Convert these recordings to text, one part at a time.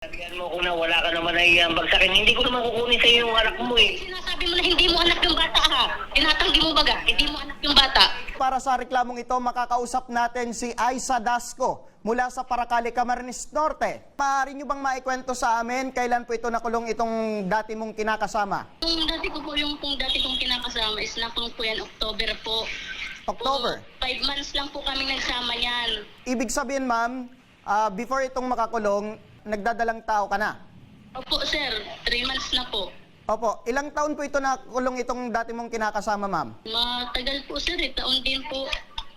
Sabihan mo ko na wala ka naman naiambag sa akin. Hindi ko naman kukunin sa iyo yung anak mo eh. Sinasabi mo na hindi mo anak yung bata ha. Tinatanggi mo baga, hindi mo anak yung bata. Para sa reklamong ito, makakausap natin si Aiza Dasco mula sa Paracali, Camarines Norte. Maaari nyo bang maikwento sa amin kailan po ito nakulong itong dati mong kinakasama? Yung dati kong kinakasama is nakulong po yan October po. October? 5 months lang po kami nagsama niyan. Ibig sabihin, ma'am, before itong makakulong, nagdadalang tao ka na? Opo sir, 3 months na po. Opo. Ilang taon po ito nakulong itong dati mong kinakasama, ma'am? Matagal po sir, taon din po.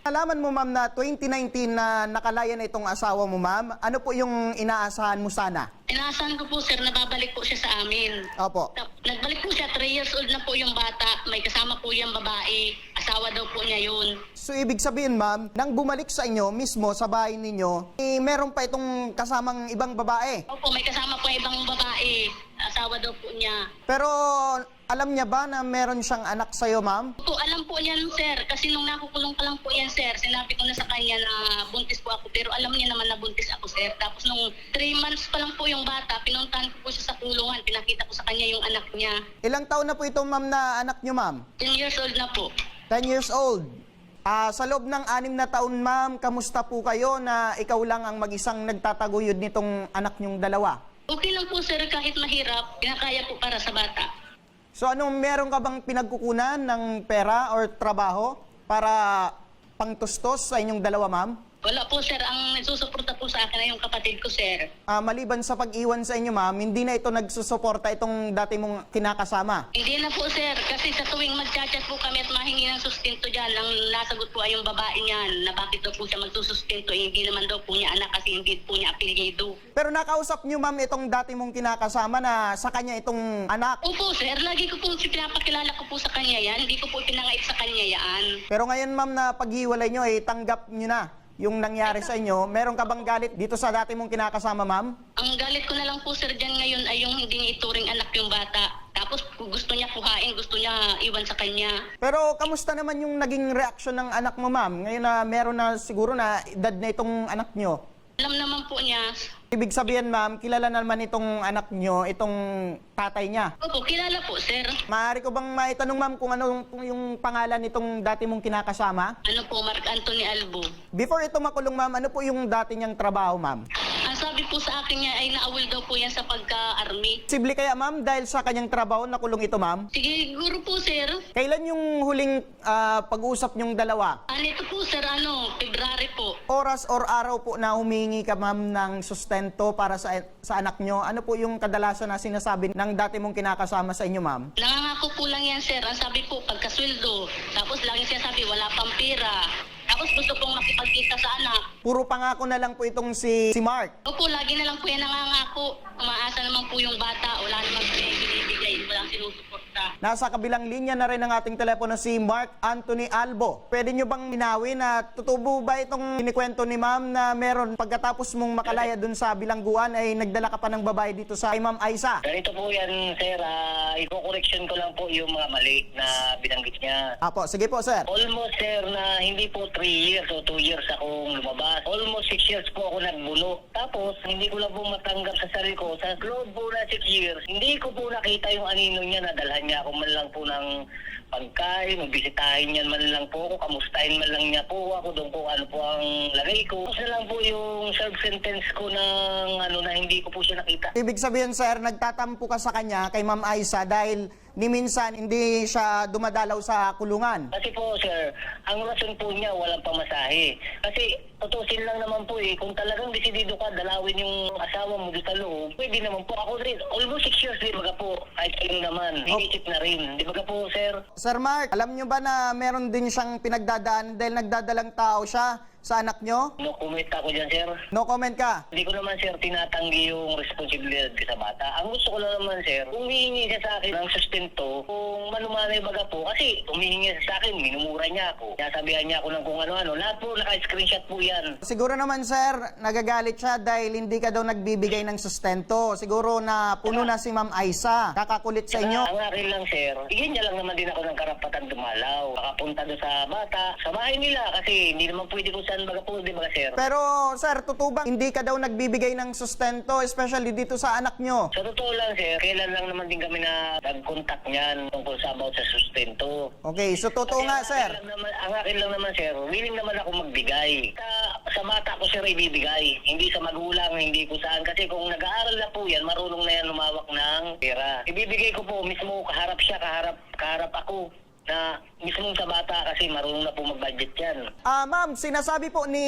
Alaman mo, ma'am, na 2019 na nakalaya na itong asawa mo, ma'am. Ano po yung inaasahan mo sana? Inaasahan ko po sir, nababalik po siya sa amin. Opo. Nagbalik po siya, 3 years old na po yung bata. May kasama po yung babae. Asawa daw po niya yun. So, ibig sabihin, ma'am, nang bumalik sa inyo mismo sa bahay ninyo, meron pa itong kasamang ibang babae. Opo, may kasama po ibang babae. Asawa daw po niya. Pero alam niya ba na meron siyang anak sa'yo, ma'am? Opo, alam po niyan sir. Kasi nung nakukulong pa lang po yan sir, sinabi ko na sa kanya na buntis po ako. Pero alam niya naman na buntis ako sir. Tapos nung 3 months pa lang po yung bata, pinuntahan ko po siya sa kulungan. Pinakita ko sa kanya yung anak niya. Ilang taon na po ito, ma'am, na anak niyo, ma'am? 10 years old na po. 10 years old. Sa loob ng 6 na taon, ma'am, kamusta po kayo na ikaw lang ang mag-isang nagtataguyod nitong anak niyong dalawa? Okay lang po sir, kahit mahirap, kinakaya po para sa bata. So meron ka bang pinagkukunan ng pera or trabaho para pangtustos sa inyong dalawa, ma'am? Wala po sir, ang nagsusuporta po sa akin ay yung kapatid ko sir. Maliban sa pag-iwan sa inyo, ma'am, hindi na ito nagsusuporta itong dati mong kinakasama. Hindi na po sir, kasi sa tuwing magchat-chat po kami at mahingi ng sustento dyan, ang nasagot po ay yung babae niyan na bakit daw po siya magsusustento, hindi naman daw po niya anak kasi hindi po niya apelyido. Pero nakausap niyo, ma'am, itong dati mong kinakasama na sa kanya itong anak. Opo sir, lagi ko po pinapakilala ko po sa kanya yan, hindi ko po pinangait sa kanya yan. Pero ngayon, ma'am, na paghiwalay nyo, tanggap nyo na yung nangyari sa inyo. Meron ka bang galit dito sa dati mong kinakasama, ma'am? Ang galit ko na lang po sir dyan ngayon ay yung hindi niya ituring anak yung bata. Tapos gusto niya kuhain, gusto niya iwan sa kanya. Pero kamusta naman yung naging reaksyon ng anak mo, ma'am? Ngayon na meron na siguro na edad na itong anak nyo. Alam naman po niya. Ibig sabihin, ma'am, kilala naman itong anak nyo, itong tatay niya. Opo, kilala po sir. Maaari ko bang maitanong, ma'am, kung ano yung pangalan nitong dati mong kinakasama? Ano po, Mark Anthony Albo. Before ito makulong, ma'am, ano po yung dati niyang trabaho, ma'am? Ang sabi po sa akin niya ay naawil daw po yan sa pagka-army. Posible kaya, ma'am, dahil sa kanyang trabaho nakulong ito, ma'am? Siguro po sir. Kailan yung huling pag-usap niyong dalawa? Ito po sir, February po. Oras or araw po na humingi ka, ma'am, ng sustento para sa anak nyo? Ano po yung kadalasan na sinasabi ng dati mong kinakasama sa inyo, ma'am? Nangangako po lang yan sir. Ang sabi po, pagkasweldo. Tapos lagi siya sabi, wala pang pera. Tapos gusto pong makipagkita sa anak. Puro pangako na lang po itong si Mark. Opo, lagi na lang po yan nangangako. Umaasa naman po yung bata. Wala namang binibigay. Walang sinusuporta. Nasa kabilang linya na rin ang ating telepono si Mark Anthony Albo. Pwede nyo bang minawin na tutubo ba itong kinikwento ni ma'am na meron pagkatapos mong makalaya dun sa bilangguan ay nagdala ka pa ng babae dito sa Ma'am Aiza? Ganito po yan, sir. Iko-correction ko lang po yung mga mali na binanggit niya. Apo, sige po, sir. Almost, sir, na hindi po 3 years o 2 years akong lumabas. Almost 6 years po ako nagbuno. Tapos, hindi ko lang po matanggap sa sarili ko. Sa loob po na 6 years, hindi ko po nakita yung anino niya na dalhan niya ako man lang po ng pagkain, bisitahin niyan man lang po ako, kamustahin man lang niya po ako, doon po ano po ang lagay ko. Tapos na lang po yung self-sentence ko ng na hindi ko po siya nakita. Ibig sabihin, sir, nagtatampo ka sa kanya kay Ma'am Aiza dahil ni minsan hindi siya dumadalaw sa kulungan. Kasi po, sir, ang rason po niya walang pamasahe. Kasi tutusin lang naman po kung talagang desidido ka dalawin yung asawa mo dito sa loob, pwede naman po. Ako rin, almost 6 years, di baga po, kahit kayo naman, inisip na rin. Di baga po, sir. Sir Mark, alam nyo ba na meron din siyang pinagdadaan dahil nagdadalang tao siya sa anak nyo? No comment ako dyan, sir. No comment ka? Hindi ko naman, sir, tinatanggi yung responsibilidad ko sa bata. Ang gusto ko lang naman, sir, kung hihingi siya sa akin ng sustento, kung manumanay baga po, kasi humihingi siya sa akin, minumura niya ako. Nasabihan niya ako ng kung ano-ano. Lahat po, naka-screenshot po yan. yan. Siguro naman, sir, nagagalit siya dahil hindi ka daw nagbibigay ng sustento. Siguro na puno na si Ma'am Aisa. Kakakulit sa inyo. Ang akin lang, sir, bigyan niya lang naman din ako ng karapatan dumalaw. Makapunta doon sa bata, sa bahay nila, kasi hindi naman pwede kung saan magapunta, di ba, sir? Pero, sir, totoo bang hindi ka daw nagbibigay ng sustento, especially dito sa anak nyo? Sa totoo lang, sir, kailan lang naman din kami na nag-contact niyan tungkol sa about sa sustento. Okay, so totoo nga, sir. Ang akin lang naman, sir, willing naman ako magbigay. Sa bata ko, sir, ibibigay. Hindi sa magulang, hindi ko saan. Kasi kung nag-aaral na po yan, marunong na yan lumawak ng pera. Ibibigay ko po mismo, kaharap siya, kaharap ako. Na mismo sa bata kasi marunong na po mag-budget yan. Ma'am, sinasabi po ni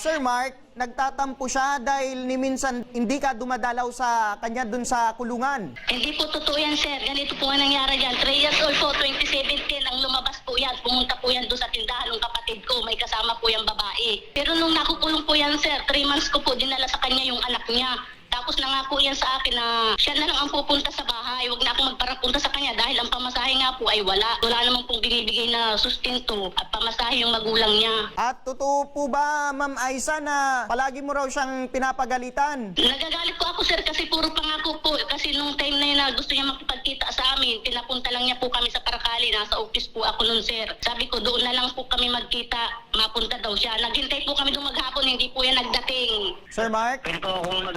Sir Mark, nagtatampo siya dahil ni minsan hindi ka dumadalaw sa kanya dun sa kulungan. Hindi po totoo yan, sir. Ganito po nga nangyari dyan. 3 years old po, 2017, ang lumabas po yan. Pumunta po yan doon sa tindahan ng kapatid ko. May kasama po yung babae. Pero nung nakukulong po yan, sir, 3 months ko po dinala sa kanya yung anak niya. Tapos nangako yan sa akin na siya na lang ang pupunta sa bahay. Huwag na akong magparapunta sa kanya dahil ang pamasahe nga po ay wala. Wala naman pong binibigay na sustento at pamasahe yung magulang niya. At totoo po ba, Ma'am Aisa, na palagi mo raw siyang pinapagalitan? Nagagalit po ako, sir, kasi puro pangako po. Kasi nung time na yun na gusto niya makipagkita sa amin, pinapunta lang niya po kami sa Paracali. Nasa office po ako nun, sir. Sabi ko, doon na lang po kami magkita. Mapunta daw siya. Naghintay po kami doon maghapon, hindi po yan nagdating. Sir Mark? Pwede po akong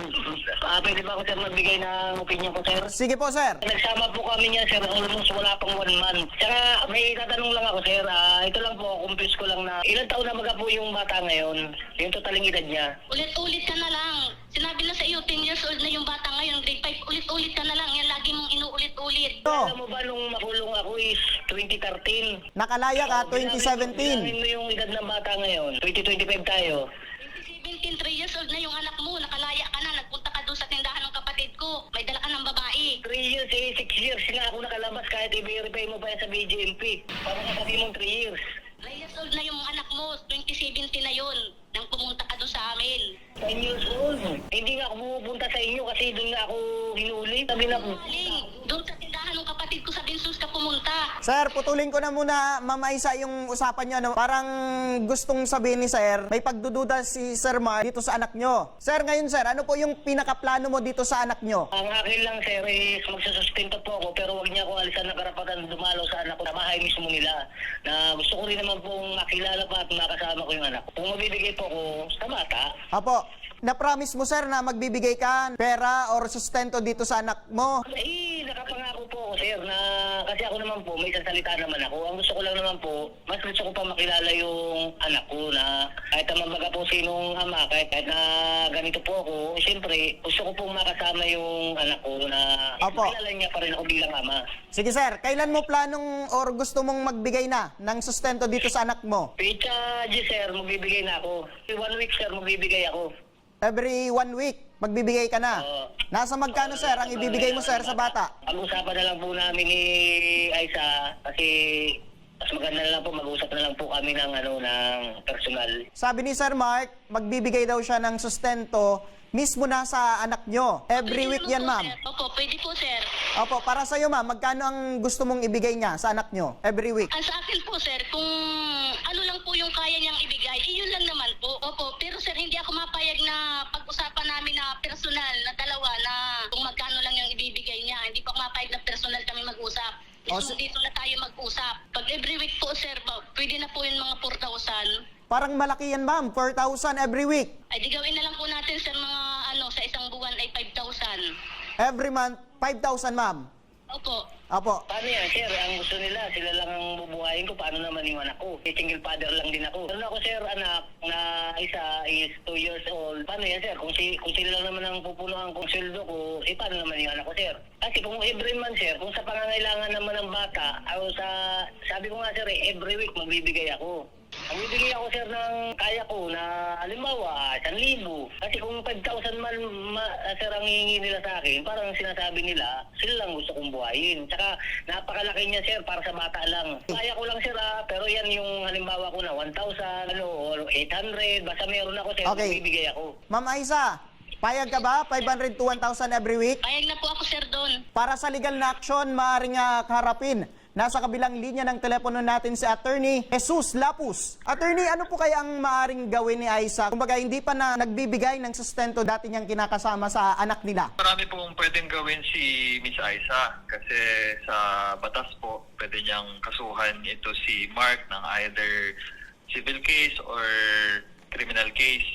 pwede ba ako, sir, magbigay ng opinion ko, sir? Sige po, sir. Nagsama po kami niya, sir, almost wala pang 1 month. Tsaka may tatanong lang ako, sir. Ito lang po, kumpis ko lang na ilang taon na maga po yung bata ngayon? Yung totaling edad niya? Ulit-ulit ka na lang. Sinabi na sa iyo, 10 years old na yung bata ngayon, grade 5, ulit-ulit ka na lang. Yan lagi mong inuulit-ulit. Alam mo ba, nung makulong ako is 2013. Nakalaya ka, Bilangin 2017. mo yung edad ng bata ngayon. 2025 tayo. 2017, 3 years old na yung anak mo, nakalaya ka na, nagpunta ka doon sa tindahan ng kapatid ko. May dala ka ng babae. 3 years, 6 years na ako nakalabas kahit i-verify mo pa yan sa BGMP. Parang sabi mong 3 years. 3 years old na yung anak mo, 2017 na yun, nang pumunta ka doon sa amin. 10 years old. Hindi nga ako pupunta sa inyo kasi doon nga ako hinuli. Sabi na po. Galing, doon sa tindahan ng kapatid ko sa Binsus ka pumunta. Sir, putulin ko na muna, Ma'am Aisa, yung usapan niyo. No? Parang gustong sabihin ni Sir, may pagdududa si Sir Mark dito sa anak nyo. Sir, ngayon sir, ano po yung pinakaplano mo dito sa anak nyo? Ang akin lang, sir, is magsusustento po ako pero wag niya ako alisan ng karapatan dumalo sa anak ko sa bahay mismo nila. Na gusto ko rin naman pong makilala pa at makasama ko yung anak ko. Kung mabibigay po ako sa bata, Apo, na-promise mo sir na magbibigay ka pera or sustento dito sa anak mo? nakapangako po ako, sir, na kasi ako naman po, may sasalita naman ako. Ang gusto ko lang naman po, mas gusto ko pa makilala yung anak ko na kahit naman baga po sinong ama, kahit na ganito po ako, siyempre, gusto ko pong makasama yung anak ko na Opo. makilala niya pa rin ako bilang ama. Sige sir, kailan mo planong or gusto mong magbigay na ng sustento dito sa anak mo? Pizza, sir, magbibigay na ako. 1 week, sir, magbibigay ako. Every 1 week, magbibigay ka na. Oo. Nasa magkano sir ang ibibigay mo sir sa bata? Pag-usapan na lang po namin ni Aisa kasi mas maganda na lang po, mag-usap na lang po kami ng personal. Sabi ni Sir Mark, magbibigay daw siya ng sustento mismo na sa anak nyo. Every Pwede week naman yan, po, ma'am. sir. Opo, pwede po, sir. Opo, para sa'yo, ma'am, magkano ang gusto mong ibigay niya sa anak nyo? Every week. Ang sa akin po, sir, kung ano lang po yung kaya niyang ibigay, yun lang naman po. Opo, pero sir, hindi ako mapayag na pag-usapan namin na personal na dalawa na kung magkano lang yung ibibigay niya. Hindi pa ako mapayag na personal kami mag-usap. Mismo dito na tayo mag-usap. Pag every week po, sir, pwede na po yung mga 4,000. Parang malaki yan, ma'am. 4,000 every week. Ay, di gawin na lang po natin, sir, mga sa isang buwan ay 5,000. Every month, 5,000, ma'am. Opo. Opo. Paano yan, sir? Ang gusto nila, sila lang ang bubuhayin ko. Paano naman yung anak ko? Single father lang din ako. Meron ako, sir, anak na isa is 2 years old. Paano yan, sir? Kung sila lang naman ang pupunuan kong sweldo ko, paano naman yung anak ko, sir? Kasi kung every month, sir, kung sa pangangailangan naman ng bata, sabi ko nga, sir, every week magbibigay ako. Ang bibigay ako, sir, ng kaya ko na halimbawa, 1,000. Kasi kung 5,000 man, sir, ang hihingi nila sa akin, parang sinasabi nila, sila lang gusto kong buhayin. Tsaka napakalaki niya, sir, para sa bata lang. Kaya ko lang, sir, pero yan yung halimbawa ko na 1,000, or 800, basta meron ako, sir, Okay. bibigay ako. Ma'am Aisa, payag ka ba? 500 to 1,000 every week? Payag na po ako, sir, doon. Para sa legal na action, maaaring harapin Nasa kabilang linya ng telepono natin si Attorney Jesus Lapus. Attorney, ano po kaya ang maaring gawin ni Aiza? Kumbaga, hindi pa na nagbibigay ng sustento dati niyang kinakasama sa anak nila. Marami pong pwedeng gawin si Miss Aiza kasi sa batas po, pwede niyang kasuhan ito si Mark ng either civil case or criminal case.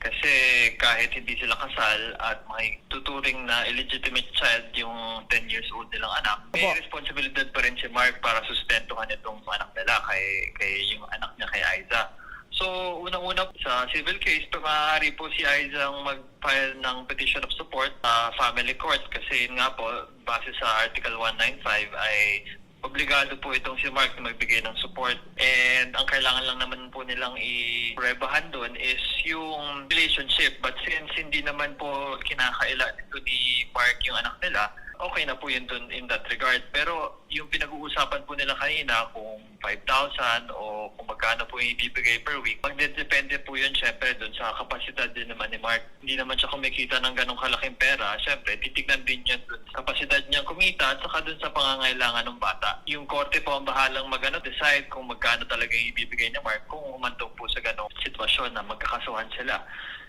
Kasi kahit hindi sila kasal at may tuturing na illegitimate child yung 10 years old nilang anak, may Opo. responsibilidad pa rin si Mark para sustentuhan itong anak nila kay yung anak niya kay Aiza. So, unang-una sa civil case, maaari po si Aiza ang mag-file ng petition of support sa family court kasi yun nga po, base sa Article 195 ay obligado po itong si Mark na magbigay ng support. And ang kailangan lang naman po nilang i-rebahan doon is yung relationship. But since hindi naman po kinakaila nito ni Mark yung anak nila, okay na po yun doon in that regard. Pero yung pinag-uusapan po nila kanina kung 5,000 o kung magkano po yung ibibigay per week, magdedepende po yun syempre doon sa kapasidad din naman ni Mark. Hindi naman siya kumikita ng ganong kalaking pera. Syempre, titignan din yun doon sa kapasidad niyang kumita at saka doon sa pangangailangan ng bata. Yung korte po ang bahalang decide kung magkano talaga yung ibibigay ni Mark kung umantong po sa ganong sitwasyon na magkakasuhan sila.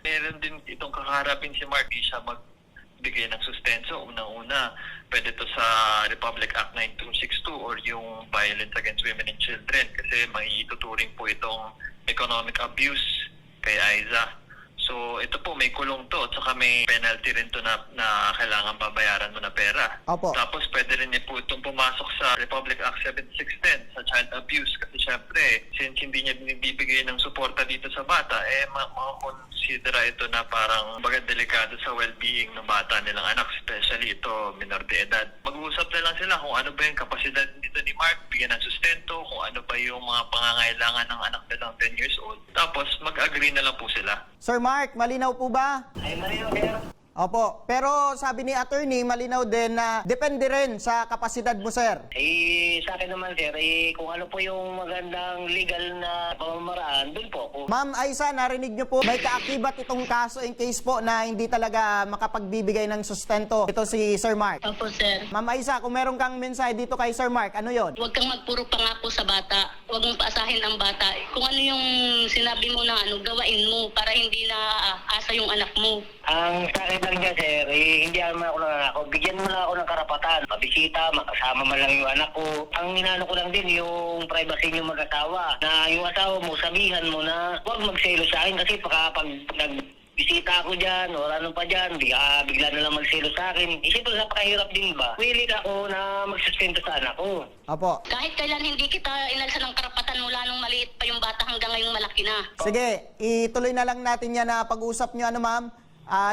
Meron din itong kakaharapin si Mark, di siya magbigay ng sustento. Unang-una, pwede to sa Republic Act 9262 or yung Violence Against Women and Children kasi may ituturing po itong economic abuse kay Aiza. So ito po may kulong to at saka may penalty rin to na kailangan babayaran mo na pera. Opo. Tapos pwede rin po itong pumasok sa Republic Act 7610 sa child abuse kasi syempre since hindi niya binibigay ng suporta dito sa bata makakonsidera ito na parang baga delikado sa well-being ng bata nilang anak, especially ito minor de edad. Mag-uusap na lang sila kung ano ba yung kapasidad dito ni Mark, bigyan ng sustento, kung ano ba yung mga pangangailangan ng anak nilang 10 years old. Tapos mag-agree na lang po sila. Sir Mark, malinaw po ba? Ay, Mario, sir. Opo. Pero sabi ni attorney, malinaw din na depende rin sa kapasidad mo, sir. Sa akin naman, sir, kung ano po yung magandang legal na pamamaraan, dun po ako. Ma'am Aiza, narinig niyo po, may kaakibat itong kaso in case po na hindi talaga makapagbibigay ng sustento ito si Sir Mark. Opo, sir. Ma'am Aiza, kung meron kang mensahe dito kay Sir Mark, ano yon? Huwag kang magpuro pangako sa bata. Huwag mong paasahin ang bata. Kung ano yung sinabi mo na gawain mo para hindi na asa yung anak mo. Ang sa akin lang dyan, sir, hindi naman ako nangako. Bigyan mo lang ako ng karapatan. Mabisita, makasama man lang yung anak ko. Ang ninano ko lang din yung privacy niyo mag-asawa. Na yung asawa mo, sabihan mo na huwag magselo sa akin kasi pag nagbisita ako dyan o ano pa dyan, bigla na lang magselo sa akin. Siyempre, napakahirap din ba? Willing ako na magsustento sa anak ko. Opo. Kahit kailan hindi kita inalsa ng karapatan mula nung maliit pa yung bata hanggang ngayong malaki na. Sige, ituloy na lang natin yan na pag-usap nyo, ano ma'am?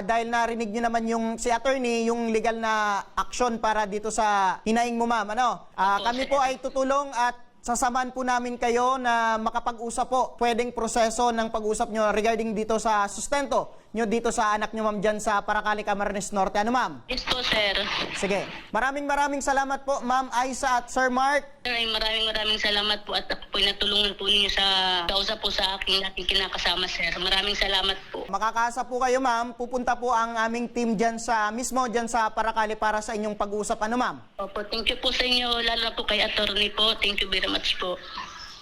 Dahil narinig nyo naman yung si attorney, yung legal na action para dito sa hinaing mo, ma'am. Ano? Kami po ay tutulong at sasamahan po namin kayo na makapag-usap po pwedeng proseso ng pag-usap nyo regarding dito sa sustento nyo dito sa anak nyo, ma'am, dyan sa Paracali, Camarines Norte. Ano, ma'am? Yes po, sir. Sige. Maraming salamat po, Ma'am Aiza at Sir Mark. Sir, ay maraming salamat po at ako po natulungan po ninyo sa kausa po sa aking kinakasama, sir. Maraming salamat po. Makakaasa po kayo, ma'am. Pupunta po ang aming team dyan sa Paracali para sa inyong pag-uusap. Ano, ma'am? Opo, thank you po sa inyo, lalo na po kay attorney po. Thank you very much po.